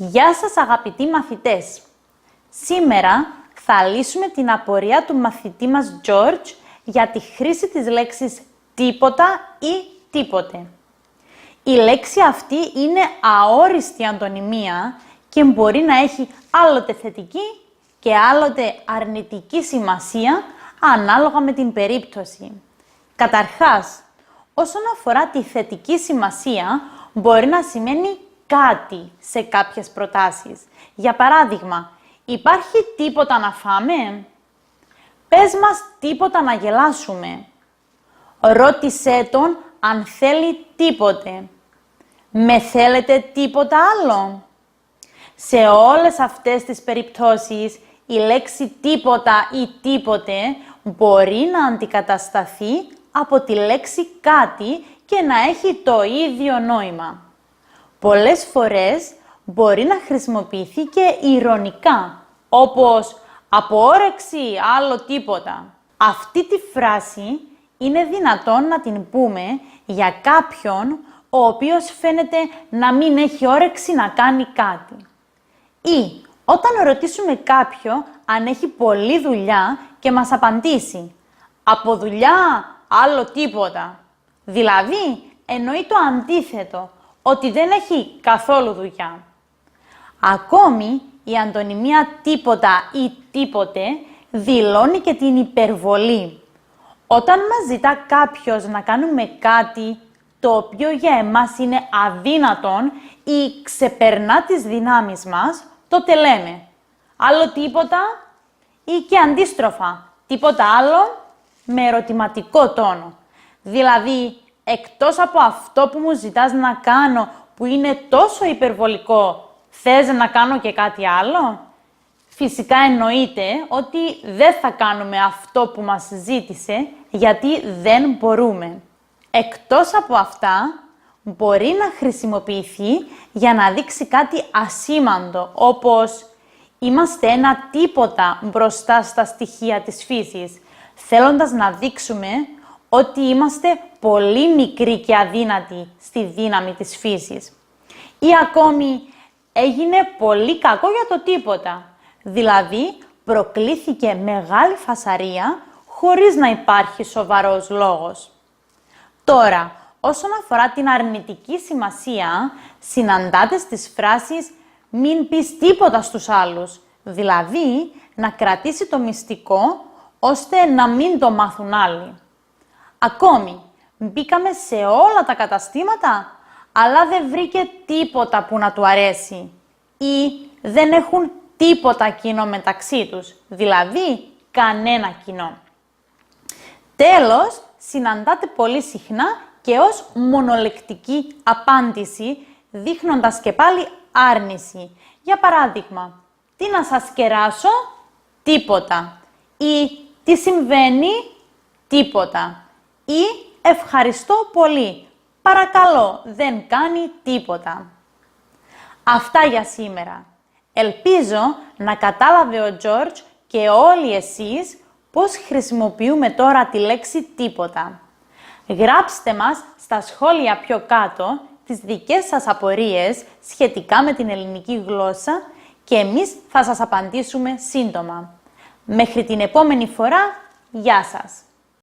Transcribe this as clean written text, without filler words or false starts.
Γεια σας αγαπητοί μαθητές! Σήμερα θα λύσουμε την απορία του μαθητή μας George για τη χρήση της λέξης τίποτα ή τίποτε. Η λέξη αυτή είναι αόριστη αντωνυμία και μπορεί να έχει άλλοτε θετική και άλλοτε αρνητική σημασία ανάλογα με την περίπτωση. Καταρχάς, όσον αφορά τη θετική σημασία, μπορεί να σημαίνει κάτι σε κάποιες προτάσεις. Για παράδειγμα, υπάρχει τίποτα να φάμε? Πες μας τίποτα να γελάσουμε. Ρώτησέ τον αν θέλει τίποτε. Με θέλετε τίποτα άλλο? Σε όλες αυτές τις περιπτώσεις, η λέξη τίποτα ή τίποτε μπορεί να αντικατασταθεί από τη λέξη κάτι και να έχει το ίδιο νόημα. Πολλές φορές μπορεί να χρησιμοποιηθεί και ειρωνικά, όπως «από όρεξη, άλλο τίποτα». Αυτή τη φράση είναι δυνατόν να την πούμε για κάποιον ο οποίος φαίνεται να μην έχει όρεξη να κάνει κάτι. Ή όταν ρωτήσουμε κάποιον αν έχει πολλή δουλειά και μας απαντήσει «από δουλειά, άλλο τίποτα». Δηλαδή, εννοεί το αντίθετο, ότι δεν έχει καθόλου δουλειά. Ακόμη, η αντωνυμία τίποτα ή τίποτε δηλώνει και την υπερβολή. Όταν μας ζητά κάποιος να κάνουμε κάτι το οποίο για εμάς είναι αδύνατον ή ξεπερνά τις δυνάμεις μας, τότε λέμε «άλλο τίποτα» ή και αντίστροφα «τίποτα άλλο» με ερωτηματικό τόνο. Δηλαδή, εκτός από αυτό που μου ζητάς να κάνω που είναι τόσο υπερβολικό, θες να κάνω και κάτι άλλο? Φυσικά εννοείται ότι δεν θα κάνουμε αυτό που μας ζήτησε, γιατί δεν μπορούμε. Εκτός από αυτά, μπορεί να χρησιμοποιηθεί για να δείξει κάτι ασήμαντο, όπως «είμαστε ένα τίποτα μπροστά στα στοιχεία της φύσης», θέλοντας να δείξουμε ότι είμαστε πολύ μικροί και αδύνατοι στη δύναμη της φύσης. Ή ακόμη, έγινε πολύ κακό για το τίποτα, δηλαδή προκλήθηκε μεγάλη φασαρία χωρίς να υπάρχει σοβαρός λόγος. Τώρα, όσον αφορά την αρνητική σημασία, συναντάτε στις φράσεις «μην πεις τίποτα στους άλλους», δηλαδή να κρατήσει το μυστικό ώστε να μην το μάθουν άλλοι. Ακόμη, μπήκαμε σε όλα τα καταστήματα, αλλά δεν βρήκε τίποτα που να του αρέσει ή δεν έχουν τίποτα κοινό μεταξύ τους, δηλαδή κανένα κοινό. Τέλος, συναντάτε πολύ συχνά και ως μονολεκτική απάντηση, δείχνοντας και πάλι άρνηση. Για παράδειγμα, «τι να σας κεράσω?» «Τίποτα». Ή «τι συμβαίνει?» «Τίποτα». Ή «ευχαριστώ πολύ, παρακαλώ, δεν κάνει τίποτα». Αυτά για σήμερα. Ελπίζω να κατάλαβε ο George και όλοι εσείς πώς χρησιμοποιούμε τώρα τη λέξη τίποτα. Γράψτε μας στα σχόλια πιο κάτω τις δικές σας απορίες σχετικά με την ελληνική γλώσσα και εμείς θα σας απαντήσουμε σύντομα. Μέχρι την επόμενη φορά, γεια σας!